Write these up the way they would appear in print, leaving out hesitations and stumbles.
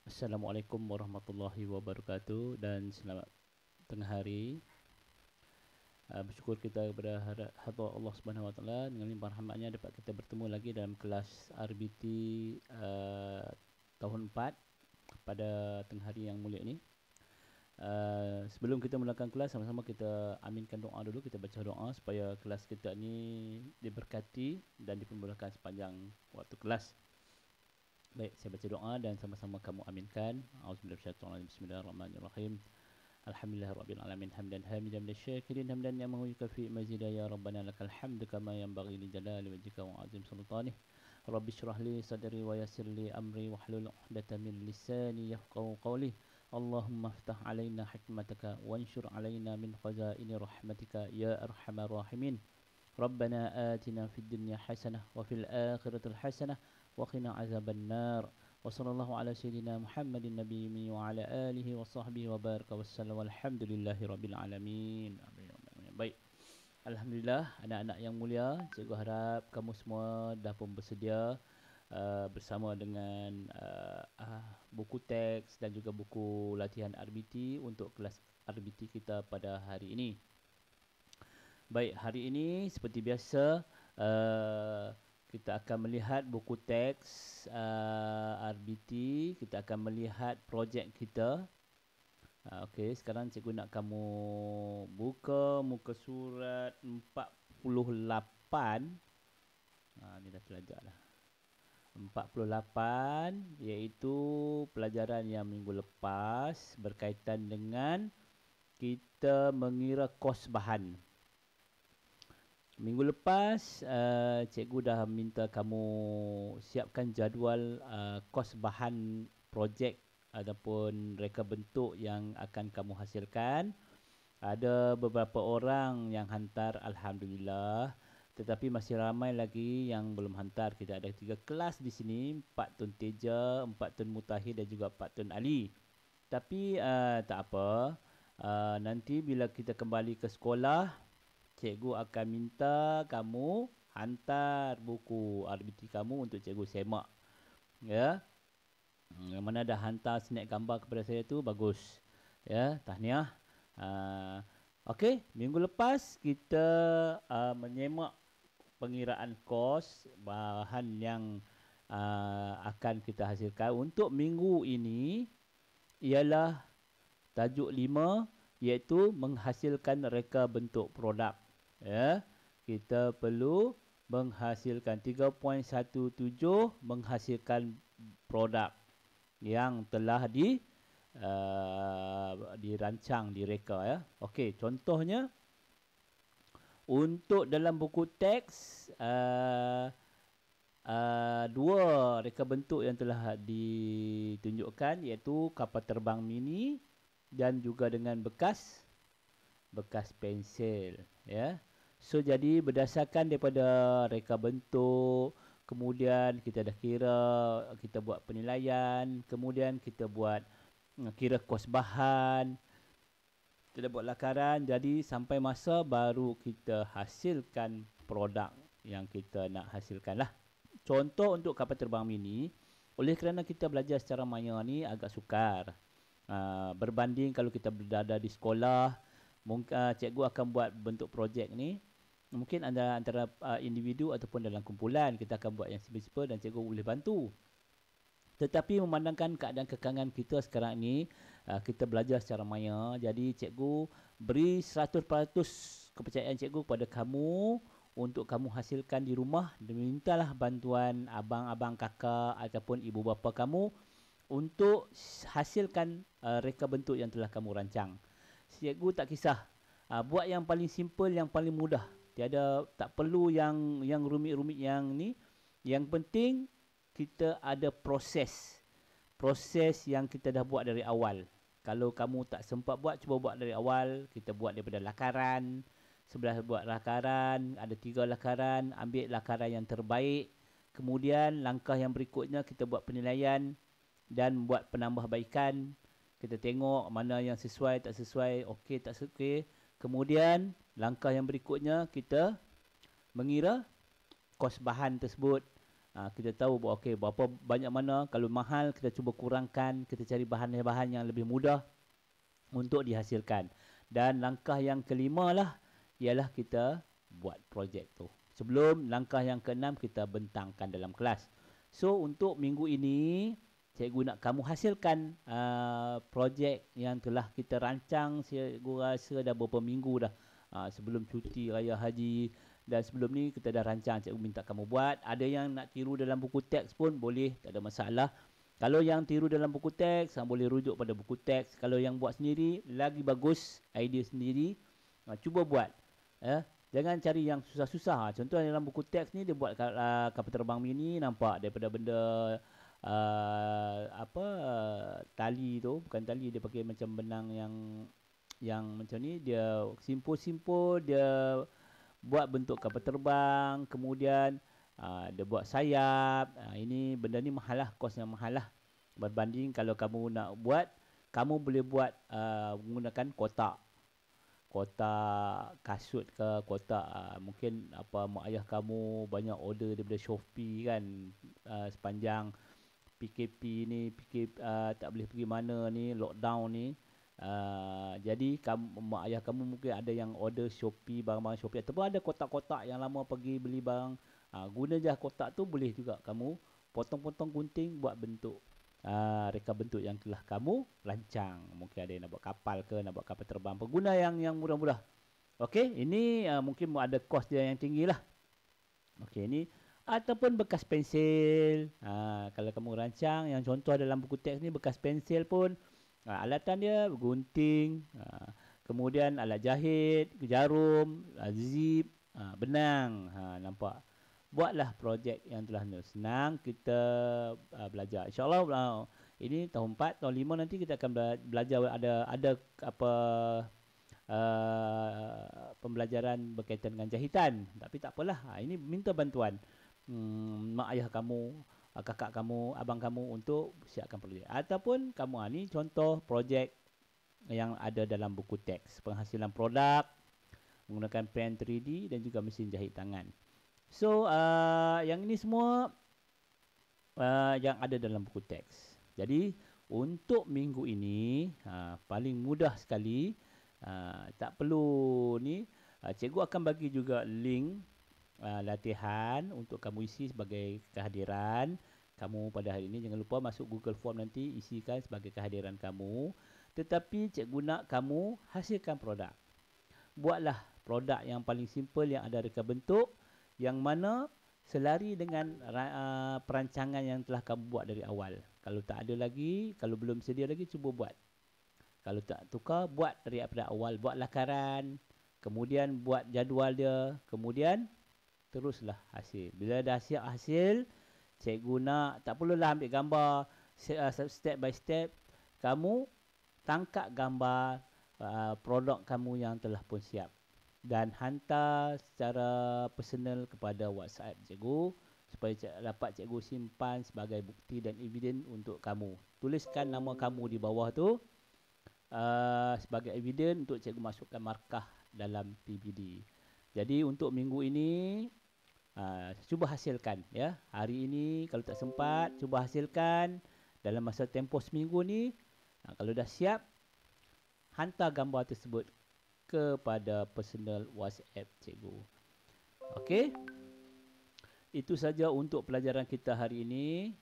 Assalamualaikum warahmatullahi wabarakatuh dan selamat tengah hari. Bersyukur kita kepada hadirat Allah Subhanahu Wa Taala dengan limpah rahmatnya dapat kita bertemu lagi dalam kelas RBT tahun 4 pada tengah hari yang mulia ini. Sebelum kita mulakan kelas, sama-sama kita aminkan doa dulu. Kita baca doa supaya kelas kita ni diberkati dan dipermudahkan sepanjang waktu kelas. Baik, saya baca doa dan sama-sama kamu aminkan. Auzubillahi Bismillahirrahmanirrahim. Alhamdulillahirabbil alamin hamdan hamidan lisyakirin hamdan yamahu yukafi mazida ya rabbana lakal hamdu kama yanbaghi li jalali wajhika wa azim sultanih. Rabbi shrah li sadri wa yassir li amri wahlul 'uqdatam min lisani yafqahu qawli. Allahumma iftah 'alaina hikmataka wanshur 'alaina min khazaini rahmatika ya arhamar rahimin. Rabbana atina fid dunya hasanah wa fil akhirati hasanah wa qina azaban nar. Wa sallallahu ala sayyidina Muhammadin nabiyyi wa ala alihi wa sahbihi wa baraka wassallam walhamdulillahi rabbil alamin. Amin. Baik. Alhamdulillah, anak-anak yang mulia, cikgu harap kamu semua dah pun bersedia bersama dengan buku teks dan juga buku latihan RBT untuk kelas RBT kita pada hari ini. Baik, hari ini seperti biasa kita akan melihat buku teks RBT. Kita akan melihat projek kita. Okey, sekarang cikgu nak kamu buka muka surat 48. Ni dah terlajak dah. 48 iaitu pelajaran yang minggu lepas berkaitan dengan kita mengira kos bahan. Minggu lepas cikgu dah minta kamu siapkan jadual kos bahan projek ataupun reka bentuk yang akan kamu hasilkan. Ada beberapa orang yang hantar, alhamdulillah, tetapi masih ramai lagi yang belum hantar. Kita ada 3 kelas di sini, Pak Tun Teja, 4 Tun Mutahid dan juga Pak Tun Ali. Tapi tak apa, nanti bila kita kembali ke sekolah, cikgu akan minta kamu hantar buku RBT kamu untuk cikgu semak. Ya. Yang mana dah hantar snap gambar kepada saya tu bagus. Ya, tahniah. Okey, minggu lepas kita menyemak pengiraan kos bahan yang akan kita hasilkan. Untuk minggu ini ialah tajuk 5 iaitu menghasilkan reka bentuk produk. Ya, kita perlu menghasilkan 3.17 menghasilkan produk yang telah dirancang, direka, ya. Okey, contohnya untuk dalam buku teks 2 reka bentuk yang telah ditunjukkan iaitu kapal terbang mini dan juga dengan bekas pensil, ya. So jadi berdasarkan daripada reka bentuk, kemudian kita dah kira, kita buat penilaian, kemudian kita buat kira kos bahan, kita buat lakaran, jadi sampai masa baru kita hasilkan produk yang kita nak hasilkan lah. Contoh untuk kapal terbang mini, oleh kerana kita belajar secara maya ni agak sukar. Berbanding kalau kita berada di sekolah, cikgu akan buat bentuk projek ni, mungkin antara individu ataupun dalam kumpulan kita akan buat yang simple-simple dan cikgu boleh bantu. Tetapi memandangkan keadaan kekangan kita sekarang ni, kita belajar secara maya, jadi cikgu beri 100% kepercayaan cikgu kepada kamu untuk kamu hasilkan di rumah. Mintalah bantuan abang-abang, kakak ataupun ibu bapa kamu untuk hasilkan reka bentuk yang telah kamu rancang. Cikgu tak kisah, buat yang paling simple, yang paling mudah. Tak perlu yang rumit-rumit yang ni. Yang penting kita ada proses yang kita dah buat dari awal. Kalau kamu tak sempat buat, cuba buat dari awal. Kita buat daripada lakaran. Sebelah buat lakaran, ada 3 lakaran, ambil lakaran yang terbaik. Kemudian langkah yang berikutnya kita buat penilaian dan buat penambahbaikan. Kita tengok mana yang sesuai, tak sesuai, okey tak okey. Kemudian langkah yang berikutnya kita mengira kos bahan tersebut. Kita tahu bahawa okey berapa banyak mana, kalau mahal kita cuba kurangkan, kita cari bahan-bahan yang lebih mudah untuk dihasilkan. Dan langkah yang kelima lah ialah kita buat projek tu. Sebelum langkah yang keenam kita bentangkan dalam kelas. So untuk minggu ini cikgu nak kamu hasilkan projek yang telah kita rancang, cikgu rasa dah beberapa minggu dah. Sebelum cuti raya haji dan sebelum ni kita dah rancang, cikgu minta kamu buat. Ada yang nak tiru dalam buku teks pun boleh, tak ada masalah. Kalau yang tiru dalam buku teks, boleh rujuk pada buku teks. Kalau yang buat sendiri, lagi bagus, idea sendiri. Cuba buat. Jangan cari yang susah-susah. Contoh dalam buku teks ni, dia buat kapal terbang mini, nampak daripada benda tali tu. Bukan tali, dia pakai macam benang yang macam ni. Dia simpul-simpul, dia buat bentuk kapal terbang. Kemudian dia buat sayap. Ini benda ni mahal lah, kos yang mahal lah. Berbanding kalau kamu nak buat, kamu boleh buat menggunakan kotak kasut ke, kotak mungkin mak ayah kamu banyak order daripada Shopee kan, sepanjang PKP ni, tak boleh pergi mana ni, lockdown ni. Jadi mak ayah kamu mungkin ada yang order Shopee, barang-barang Shopee, ataupun ada kotak-kotak yang lama pergi beli barang. Guna je kotak tu, boleh juga kamu potong-potong gunting buat bentuk reka bentuk yang telah kamu rancang. Mungkin ada yang nak buat kapal ke, nak buat kapal terbang, pengguna yang mudah-mudah. Okey, ini mungkin ada kos dia yang tinggi lah. Okey, ini ataupun bekas pensil. Kalau kamu rancang yang contoh dalam buku teks ni, bekas pensil pun alatan dia gunting, kemudian alat jahit, jarum, zip, benang. Nampak? Buatlah projek yang telah senang kita belajar. InsyaAllah ini tahun 4, tahun 5 nanti kita akan belajar ada apa pembelajaran berkaitan dengan jahitan. Tapi tak apalah. Ini minta bantuan mak ayah kamu, kakak kamu, abang kamu untuk siapkan projek. Ataupun kamu ni contoh projek yang ada dalam buku teks. Penghasilan produk menggunakan pen 3D dan juga mesin jahit tangan. So, yang ini semua yang ada dalam buku teks. Jadi, untuk minggu ini, paling mudah sekali. Tak perlu ni. Cikgu akan bagi juga link latihan untuk kamu isi sebagai kehadiran kamu pada hari ini. Jangan lupa masuk Google Form nanti, isikan sebagai kehadiran kamu. Tetapi cikgu nak kamu hasilkan produk. Buatlah produk yang paling simple yang ada reka bentuk, yang mana selari dengan perancangan yang telah kamu buat dari awal. Kalau tak ada lagi, kalau belum sedia lagi, cuba buat. Kalau tak tukar, buat daripada awal. Buat lakaran, kemudian buat jadual dia, kemudian teruslah hasil. Bila dah siap hasil, cikgu nak, tak perlulah ambil gambar step by step. Kamu tangkap gambar produk kamu yang telah pun siap dan hantar secara personal kepada WhatsApp cikgu supaya dapat cikgu simpan sebagai bukti dan eviden untuk kamu. Tuliskan nama kamu di bawah tu sebagai eviden untuk cikgu masukkan markah dalam PBD. Jadi untuk minggu ini cuba hasilkan ya. Hari ini kalau tak sempat, cuba hasilkan dalam masa tempoh seminggu ni. Kalau dah siap, hantar gambar tersebut kepada personal WhatsApp cikgu. Okey. Itu saja untuk pelajaran kita hari ini.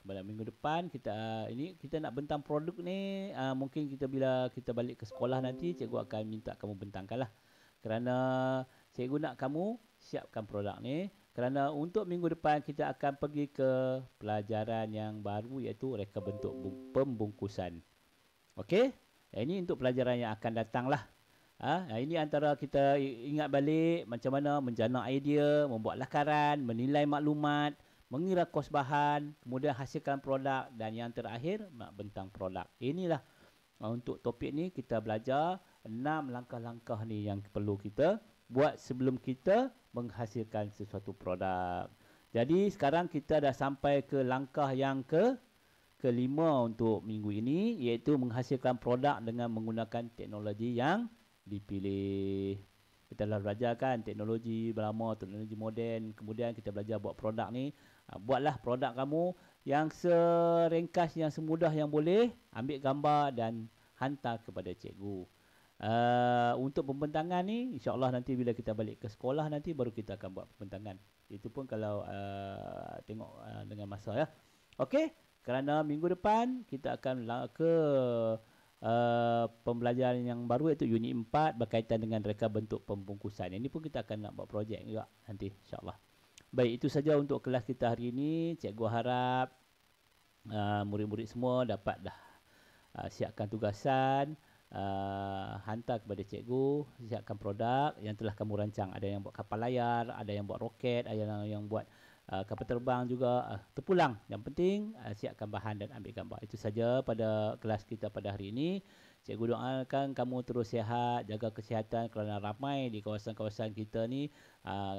Pada minggu depan kita nak bentang produk ni, mungkin bila kita balik ke sekolah nanti, cikgu akan minta kamu bentangkanlah. Kerana cikgu nak kamu siapkan produk ni. Kerana untuk minggu depan kita akan pergi ke pelajaran yang baru, iaitu reka bentuk pembungkusan. Okey? Ini untuk pelajaran yang akan datang lah. Ini antara kita ingat balik macam mana menjana idea, membuat lakaran, menilai maklumat, mengira kos bahan, kemudian hasilkan produk, dan yang terakhir nak bentang produk. Inilah untuk topik ni kita belajar 6 langkah-langkah ni yang perlu kita buat sebelum kita menghasilkan sesuatu produk. Jadi sekarang kita dah sampai ke langkah yang kelima untuk minggu ini, iaitu menghasilkan produk dengan menggunakan teknologi yang dipilih. Kita dah belajar kan teknologi lama, teknologi moden, kemudian kita belajar buat produk ni Buatlah produk kamu yang seringkas, yang semudah yang boleh. Ambil gambar dan hantar kepada cikgu. Untuk pembentangan ni, insyaAllah nanti bila kita balik ke sekolah nanti baru kita akan buat pembentangan. Itu pun kalau tengok dengan masa ya. Okey, kerana minggu depan kita akan ke pembelajaran yang baru iaitu unit 4 berkaitan dengan reka bentuk pembungkusan. Ini pun kita akan nak buat projek juga nanti insyaAllah. Baik, itu saja untuk kelas kita hari ini. Cikgu harap murid-murid semua dapat dah siapkan tugasan, hantar kepada cikgu, siapkan produk yang telah kamu rancang. Ada yang buat kapal layar, ada yang buat roket, ada yang buat kapal terbang juga. Terpulang. Yang penting siapkan bahan dan ambil gambar. Itu saja pada kelas kita pada hari ini. Cikgu doakan kamu terus sihat, jaga kesihatan kerana ramai di kawasan-kawasan kita ni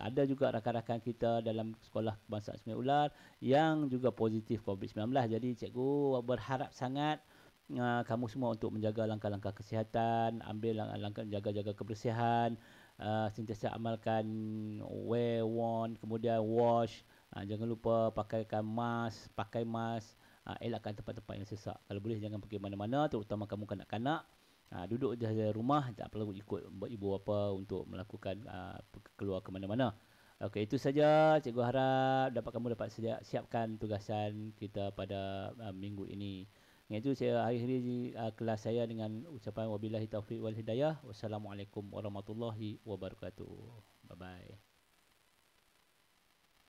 ada juga rakan-rakan kita dalam sekolah kebangsaan Sungai Ular yang juga positif COVID-19. Jadi cikgu berharap sangat kamu semua untuk menjaga langkah-langkah kesihatan, ambil langkah jaga-jaga kebersihan, sentiasa amalkan wear, worn, kemudian wash, jangan lupa pakai mask, elakkan tempat-tempat yang sesak. Kalau boleh jangan pergi mana-mana, terutama kamu kanak-kanak. Duduk di rumah, tak perlu ikut ibu bapa untuk melakukan keluar ke mana-mana. Okey, itu saja. Cikgu harap kamu dapat siapkan tugasan kita pada minggu ini. Dengan itu saya akhiri kelas saya dengan ucapan wabillahi taufiq wal hidayah. Wassalamualaikum warahmatullahi wabarakatuh. Bye bye.